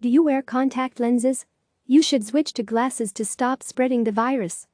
Do you wear contact lenses? You should switch to glasses to stop spreading the virus.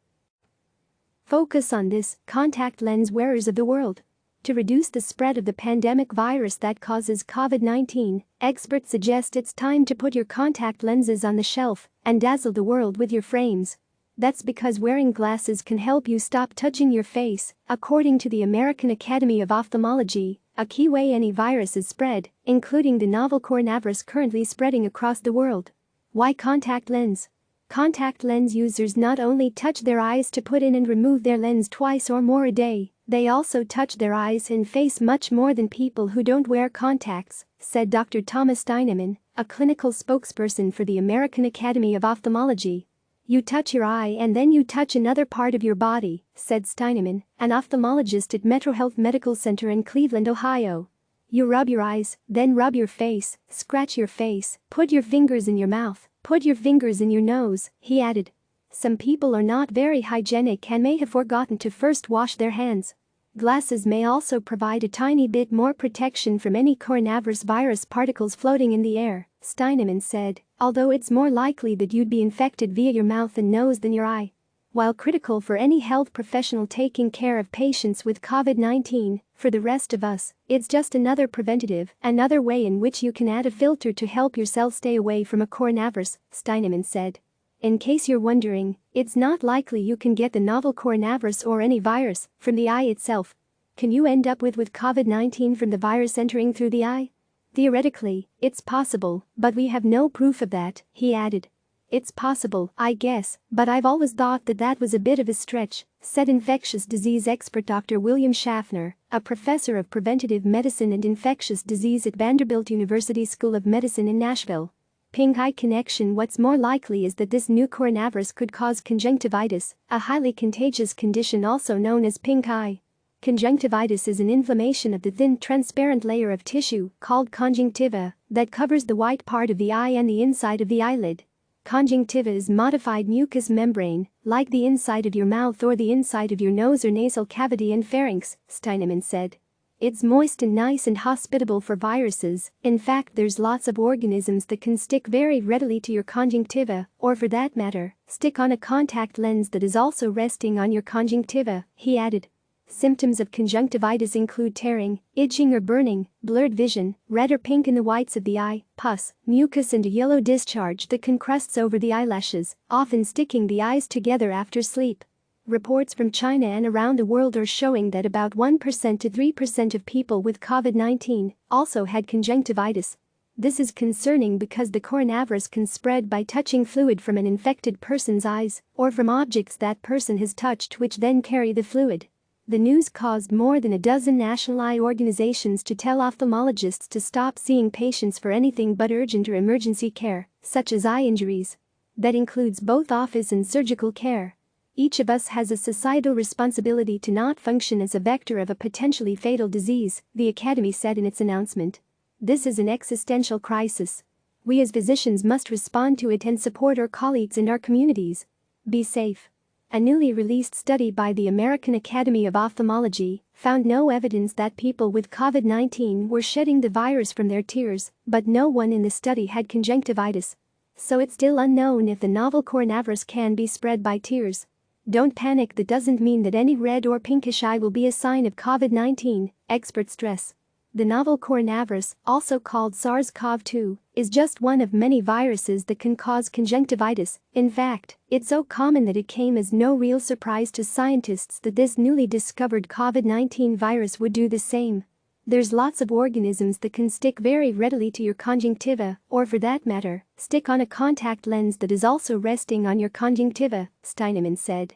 Focus on this, contact lens wearers of the world. To reduce the spread of the pandemic virus that causes COVID-19, experts suggest it's time to put your contact lenses on the shelf and dazzle the world with your frames. That's because wearing glasses can help you stop touching your face, according to the American Academy of Ophthalmology, a key way any virus is spread, including the novel coronavirus currently spreading across the world. Why contact lens? Contact lens users not only touch their eyes to put in and remove their lens twice or more a day, they also touch their eyes and face much more than people who don't wear contacts, said Dr. Thomas Steinemann, a clinical spokesperson for the American Academy of Ophthalmology. You touch your eye and then you touch another part of your body, said Steinemann, an ophthalmologist at MetroHealth Medical Center in Cleveland, Ohio. You rub your eyes, then rub your face, scratch your face, put your fingers in your mouth, put your fingers in your nose, he added. Some people are not very hygienic and may have forgotten to first wash their hands. Glasses may also provide a tiny bit more protection from any coronavirus virus particles floating in the air, Steinemann said, although it's more likely that you'd be infected via your mouth and nose than your eye. While critical for any health professional taking care of patients with COVID-19, for the rest of us, it's just another preventative, another way in which you can add a filter to help yourself stay away from a coronavirus, Steinemann said. In case you're wondering, it's not likely you can get the novel coronavirus or any virus from the eye itself. Can you end up with COVID-19 from the virus entering through the eye? Theoretically, it's possible, but we have no proof of that, he added. It's possible, I guess, but I've always thought that was a bit of a stretch, said infectious disease expert Dr. William Schaffner, a professor of preventive medicine and infectious disease at Vanderbilt University School of Medicine in Nashville. Pink eye connection. What's more likely is that this new coronavirus could cause conjunctivitis, a highly contagious condition also known as pink eye. Conjunctivitis is an inflammation of the thin transparent layer of tissue, called conjunctiva, that covers the white part of the eye and the inside of the eyelid. Conjunctiva is modified mucous membrane, like the inside of your mouth or the inside of your nose or nasal cavity and pharynx, Steinemann said. It's moist and nice and hospitable for viruses. In fact, there's lots of organisms that can stick very readily to your conjunctiva, or for that matter, stick on a contact lens that is also resting on your conjunctiva, he added. Symptoms of conjunctivitis include tearing, itching or burning, blurred vision, red or pink in the whites of the eye, pus, mucus and a yellow discharge that can crust over the eyelashes, often sticking the eyes together after sleep. Reports from China and around the world are showing that about 1% to 3% of people with COVID-19 also had conjunctivitis. This is concerning because the coronavirus can spread by touching fluid from an infected person's eyes or from objects that person has touched which then carry the fluid. The news caused more than a dozen national eye organizations to tell ophthalmologists to stop seeing patients for anything but urgent or emergency care, such as eye injuries. That includes both office and surgical care. Each of us has a societal responsibility to not function as a vector of a potentially fatal disease, the Academy said in its announcement. This is an existential crisis. We as physicians must respond to it and support our colleagues and our communities. Be safe. A newly released study by the American Academy of Ophthalmology found no evidence that people with COVID-19 were shedding the virus from their tears, but no one in the study had conjunctivitis. So it's still unknown if the novel coronavirus can be spread by tears. Don't panic, that doesn't mean that any red or pinkish eye will be a sign of COVID-19, experts stress. The novel coronavirus, also called SARS-CoV-2, is just one of many viruses that can cause conjunctivitis. In fact, it's so common that it came as no real surprise to scientists that this newly discovered COVID-19 virus would do the same. There's lots of organisms that can stick very readily to your conjunctiva, or for that matter, stick on a contact lens that is also resting on your conjunctiva, Steinemann said.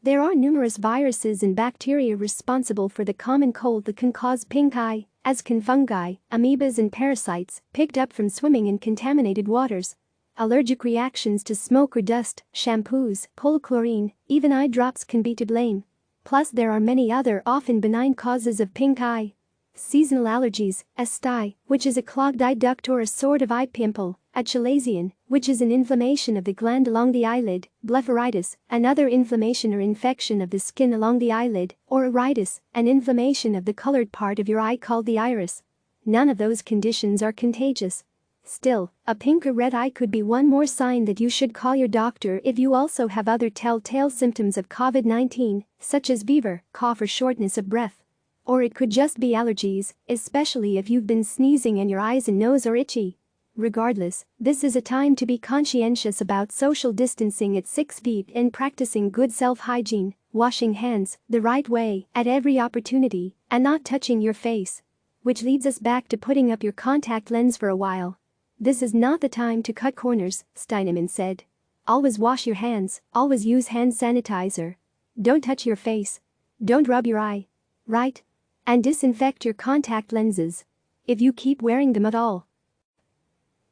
There are numerous viruses and bacteria responsible for the common cold that can cause pink eye, as can fungi, amoebas and parasites picked up from swimming in contaminated waters. Allergic reactions to smoke or dust, shampoos, polychlorine, even eye drops can be to blame. Plus there are many other often benign causes of pink eye. Seasonal allergies, a stye, which is a clogged eye duct or a sort of eye pimple, a chalazion, which is an inflammation of the gland along the eyelid, blepharitis, another inflammation or infection of the skin along the eyelid, or iritis, an inflammation of the colored part of your eye called the iris. None of those conditions are contagious. Still, a pink or red eye could be one more sign that you should call your doctor if you also have other telltale symptoms of COVID-19, such as fever, cough or shortness of breath. Or it could just be allergies, especially if you've been sneezing and your eyes and nose are itchy. Regardless, this is a time to be conscientious about social distancing at 6 feet and practicing good self-hygiene, washing hands the right way at every opportunity, and not touching your face. Which leads us back to putting up your contact lens for a while. This is not the time to cut corners, Steinemann said. Always wash your hands, always use hand sanitizer. Don't touch your face. Don't rub your eye. Right? And disinfect your contact lenses. If you keep wearing them at all.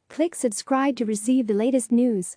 Click subscribe to receive the latest news.